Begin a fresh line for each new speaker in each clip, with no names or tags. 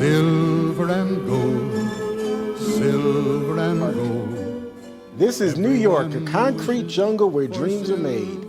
Silver and gold, silver and gold.
This is New York, a concrete jungle where dreams are made.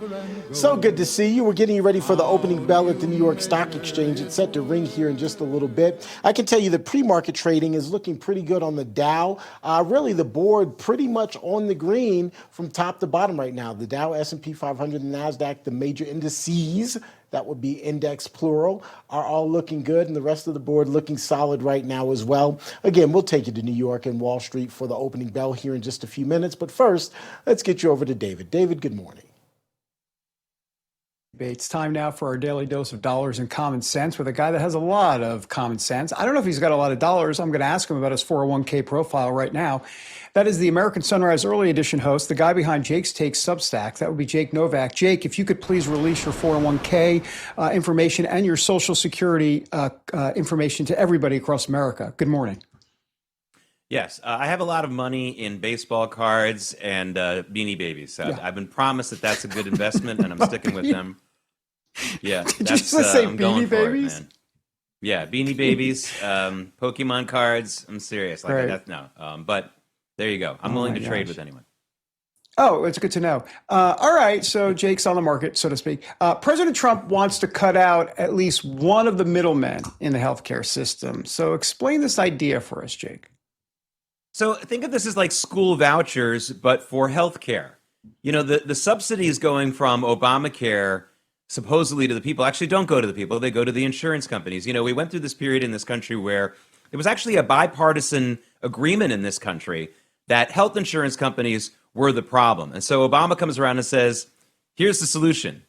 So good to see you. We're getting ready for the opening bell at the New York Stock Exchange. It's set to ring here in just a little bit. I can tell you the pre-market trading is looking pretty good on the Dow. Really, the board pretty much on the green from top to bottom right now. The Dow, S&P 500, and Nasdaq, the major indices, that would be index plural, are all looking good, and the rest of the board looking solid right now as well. Again, we'll take you to New York and Wall Street for the opening bell here in just a few minutes. But first, let's get you over to David. David, good morning.
It's time now for our daily dose of dollars and common sense with a guy that has a lot of common sense. I don't know if he's got a lot of dollars. I'm going to ask him about his 401k profile right now. That is the American Sunrise Early Edition host, the guy behind Jake's Take Substack. That would be Jake Novak. Jake, if you could please release your 401k information and your Social Security information to everybody across America. Good morning.
Yes, I have a lot of money in baseball cards and Beanie Babies. I've been promised that that's a good investment, and I'm sticking with them. Yeah,
Did you just say
I'm
Beanie Babies?
Man. Yeah, Beanie Babies, Pokemon cards. I'm serious. Like
Right.
But there you go. I'm willing to trade
gosh.
with anyone.
Oh, it's good to know. All right, so Jake's on the market, so to speak. President Trump wants to cut out at least one of the middlemen in the healthcare system. So explain this idea for us, Jake.
So think of this as like school vouchers, but for healthcare. You know, the subsidies going from Obamacare supposedly to the people actually don't go to the people. They go to the insurance companies. You know, we went through this period in this country where it was actually a bipartisan agreement in this country that health insurance companies were the problem. And so Obama comes around and says, here's the solution: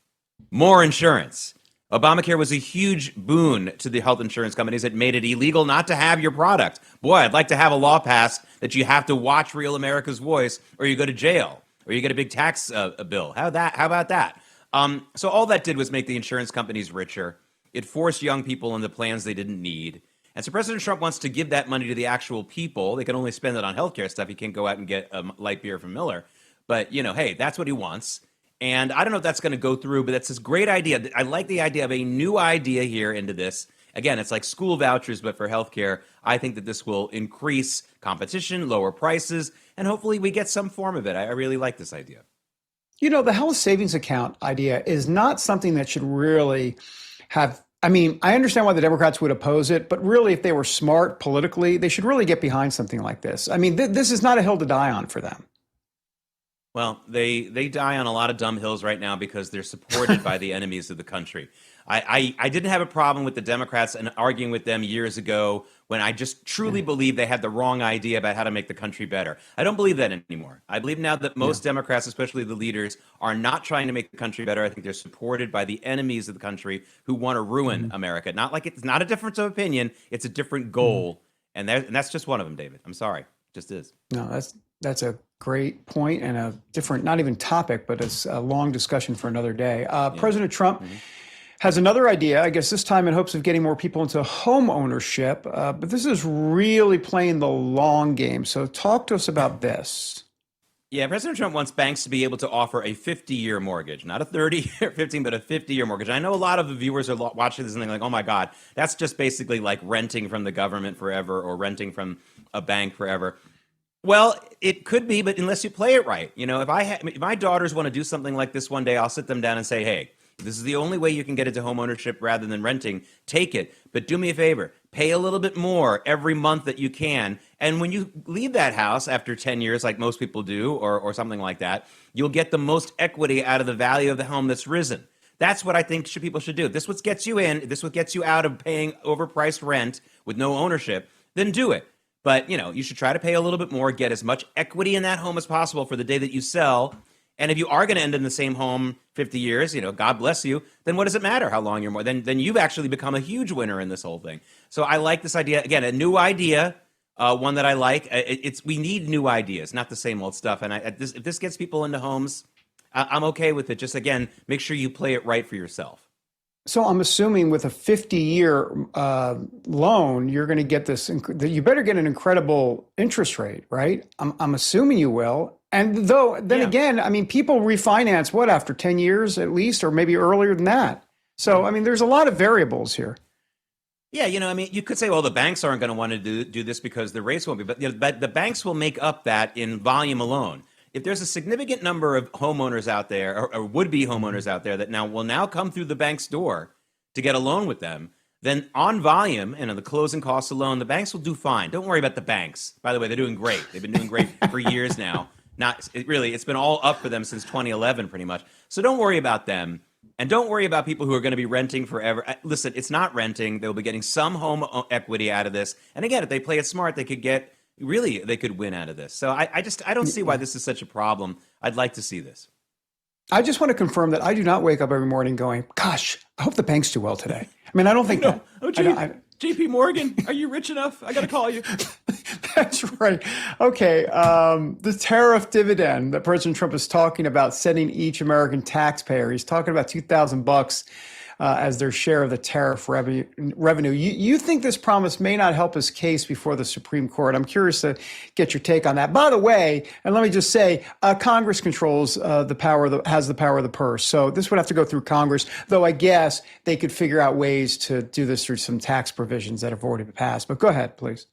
more insurance. Obamacare was a huge boon to the health insurance companies. It made it illegal not to have your product. Boy, I'd like to have a law passed that you have to watch Real America's Voice or you go to jail or you get a big tax bill. How about that? So all that did was make the insurance companies richer. It forced young people into plans they didn't need. And so President Trump wants to give that money to the actual people. They can only spend it on healthcare stuff. He can't go out and get a light beer from Miller. But, you know, hey, that's what he wants. And I don't know if that's going to go through, but that's this great idea. I like the idea of a new idea here into this. Again, it's like school vouchers, but for healthcare. I think that this will increase competition, lower prices, and hopefully we get some form of it. I really like this idea.
You know, the health savings account idea is not something that should really have. I mean, I understand why the Democrats would oppose it, but really, if they were smart politically, they should really get behind something like this. I mean, this is not a hill to die on for them.
Well, they die on a lot of dumb hills right now because they're supported by the enemies of the country. I didn't have a problem with the Democrats and arguing with them years ago when I just truly believed they had the wrong idea about how to make the country better. I don't believe that anymore. I believe now that most Democrats, especially the leaders, are not trying to make the country better. I think they're supported by the enemies of the country who want to ruin America. Not like it's not a difference of opinion. It's a different goal. And that's just one of them, David. I'm sorry. It just is.
No, that's a great point and a different, not even topic, but it's a long discussion for another day. President Trump has another idea, I guess this time in hopes of getting more people into home ownership, but this is really playing the long game. So talk to us about this.
Yeah, President Trump wants banks to be able to offer a 50-year mortgage, not a 30 or 15, but a 50-year mortgage. I know a lot of the viewers are watching this and they're like, oh my God, that's just basically like renting from the government forever or renting from a bank forever. Well, it could be, but unless you play it right. You know, if my daughters want to do something like this one day, I'll sit them down and say, hey, this is the only way you can get into home ownership rather than renting. Take it. But do me a favor. Pay a little bit more every month that you can. And when you leave that house after 10 years, like most people do, or something like that, you'll get the most equity out of the value of the home that's risen. That's what I think people should do. If this what gets you in, this what gets you out of paying overpriced rent with no ownership, then do it. But, you know, you should try to pay a little bit more, get as much equity in that home as possible for the day that you sell. And if you are going to end in the same home 50 years, you know, God bless you, then what does it matter how long you're more? Then you've actually become a huge winner in this whole thing. So I like this idea. Again, a new idea, one that I like. We need new ideas, not the same old stuff. And if this gets people into homes, I'm okay with it. Just, again, make sure you play it right for yourself.
So I'm assuming with a 50-year loan, you're going to get this. You better get an incredible interest rate, right? I'm assuming you will. And then again, I mean, people refinance after 10 years at least, or maybe earlier than that. So I mean, there's a lot of variables here.
Yeah, I mean, you could say, well, the banks aren't going to want to do this because the rates won't be, but the banks will make up that in volume alone. If there's a significant number of homeowners out there, or would-be homeowners out there that will now come through the bank's door to get a loan with them, then on volume and on the closing costs alone, the banks will do fine. Don't worry about the banks. By the way, they're doing great. They've been doing great for years now. It's been all up for them since 2011, pretty much. So don't worry about them. And don't worry about people who are going to be renting forever. Listen, it's not renting. They'll be getting some home equity out of this. And again, if they play it smart, they could win out of this. So I don't see why this is such a problem. I'd like to see this.
I just want to confirm that I do not wake up every morning going, gosh, I hope the banks do well today. I mean, I don't think that.
Oh, JP Morgan, are you rich enough? I got to call you.
That's right. Okay. The tariff dividend that President Trump is talking about setting each American taxpayer. He's talking about $2,000 as their share of the tariff revenue. You think this promise may not help his case before the Supreme Court. I'm curious to get your take on that. By the way, and let me just say, Congress controls has the power of the purse. So this would have to go through Congress, though I guess they could figure out ways to do this through some tax provisions that have already been passed. But go ahead, please.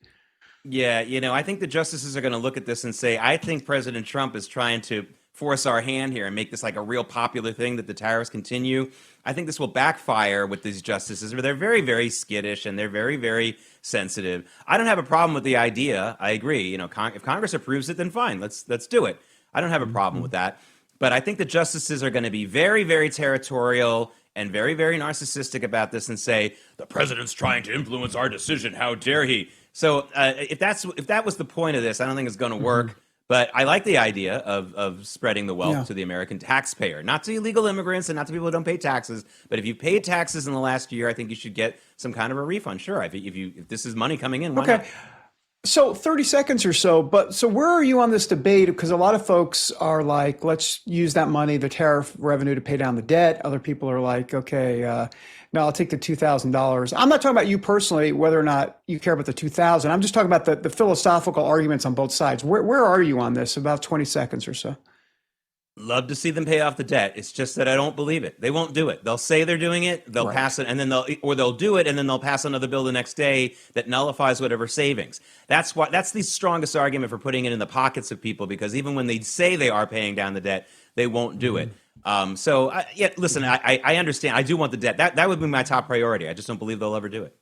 Yeah, I think the justices are going to look at this and say, I think President Trump is trying to force our hand here and make this like a real popular thing that the tariffs continue. I think this will backfire with these justices, where they're very, very skittish and they're very, very sensitive. I don't have a problem with the idea. I agree. If Congress approves it, then fine. Let's do it. I don't have a problem with that. But I think the justices are going to be very, very territorial and very, very narcissistic about this and say, the president's trying to influence our decision. How dare he? So if that was the point of this, I don't think it's going to work. But I like the idea of spreading the wealth to the American taxpayer, not to illegal immigrants and not to people who don't pay taxes. But if you paid taxes in the last year, I think you should get some kind of a refund. Sure, if this is money coming in, why not?
So 30 seconds or so, so where are you on this debate? Because a lot of folks are like, let's use that money, the tariff revenue, to pay down the debt. Other people are like, okay, no, I'll take the $2,000. I'm not talking about you personally, whether or not you care about the $2,000. I'm just talking about the philosophical arguments on both sides. Where are you on this? About 20 seconds or so.
Love to see them pay off the debt. It's just that I don't believe it. They won't do it. They'll say they're doing it. They'll pass it, and then they'll do it, and then they'll pass another bill the next day that nullifies whatever savings. That's the strongest argument for putting it in the pockets of people, because even when they say they are paying down the debt, they won't do it. Listen, I understand. I do want the debt. That would be my top priority. I just don't believe they'll ever do it.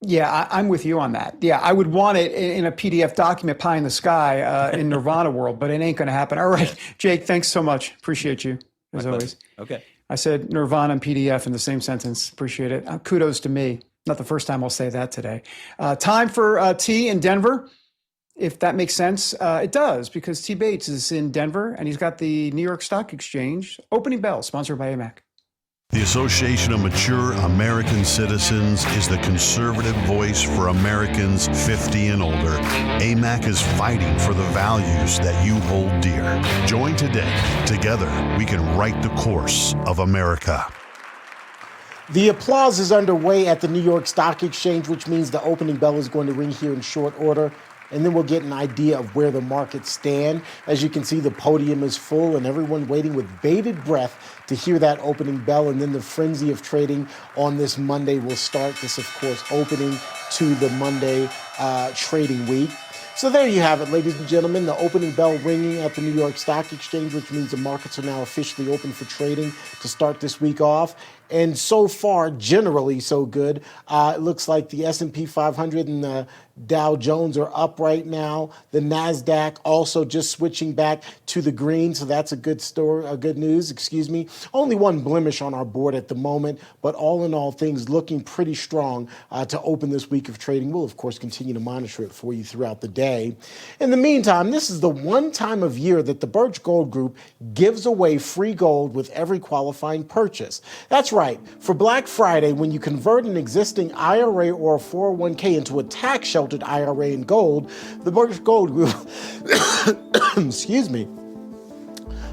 Yeah, I'm with you on that. Yeah, I would want it in a PDF document, pie in the sky, in Nirvana world, but it ain't going to happen. All right, Jake, thanks so much. Appreciate you, as always.
Okay.
I said Nirvana and PDF in the same sentence. Appreciate it. Kudos to me. Not the first time I'll say that today. Time for T in Denver, if that makes sense. It does, because T Bates is in Denver, and he's got the New York Stock Exchange opening bell, sponsored by AMAC.
The Association of Mature American Citizens is the conservative voice for Americans 50 and older. AMAC is fighting for the values that you hold dear. Join today. Together, we can write the course of America.
The applause is underway at the New York Stock Exchange, which means the opening bell is going to ring here in short order. And then we'll get an idea of where the markets stand. As you can see, the podium is full and everyone waiting with bated breath to hear that opening bell. And then the frenzy of trading on this Monday will start. This, of course, opening to the Monday trading week. So there you have it, ladies and gentlemen, the opening bell ringing at the New York Stock Exchange, which means the markets are now officially open for trading to start this week off. And so far, generally so good. It looks like the S&P 500 and the Dow Jones are up right now. The Nasdaq also just switching back to the green, so that's a good story, good news, excuse me. Only one blemish on our board at the moment, but all in all, things looking pretty strong to open this week of trading. We'll, of course, continue to monitor it for you throughout the day. In the meantime, this is the one time of year that the Birch Gold Group gives away free gold with every qualifying purchase. That's right. For Black Friday, when you convert an existing IRA or a 401k into a tax-sheltered IRA in gold, the Birch Gold Group, excuse me,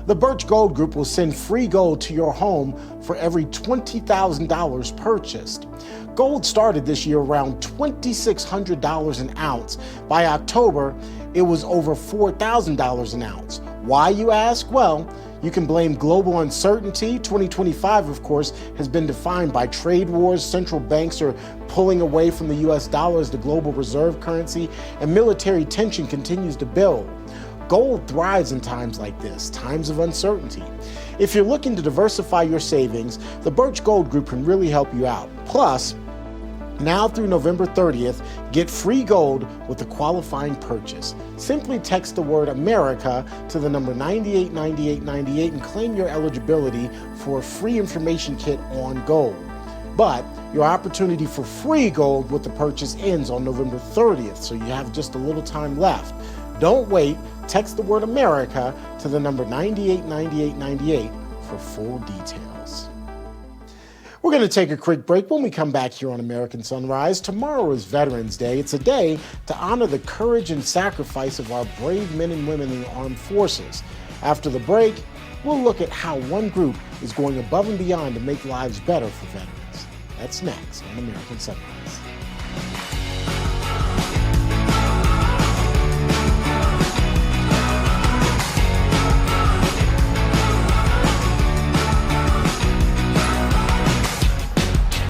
the Birch Gold Group will send free gold to your home for every $20,000 purchased. Gold started this year around $2,600 an ounce. By October, it was over $4,000 an ounce. Why, you ask? Well, You can blame global uncertainty. 2025, of course, has been defined by trade wars. Central banks are pulling away from the US dollar as the global reserve currency, and military tension continues to build. Gold thrives in times like this, times of uncertainty. If you're looking to diversify your savings, the Birch Gold Group can really help you out. Plus, now through November 30th, get free gold with a qualifying purchase. Simply text the word America to the number 989898 and claim your eligibility for a free information kit on gold. But your opportunity for free gold with the purchase ends on November 30th, so you have just a little time left. Don't wait. Text the word America to the number 989898 for full details. We're going to take a quick break. When we come back here on American Sunrise, tomorrow is Veterans Day. It's a day to honor the courage and sacrifice of our brave men and women in the armed forces. After the break, we'll look at how one group is going above and beyond to make lives better for veterans. That's next on American Sunrise.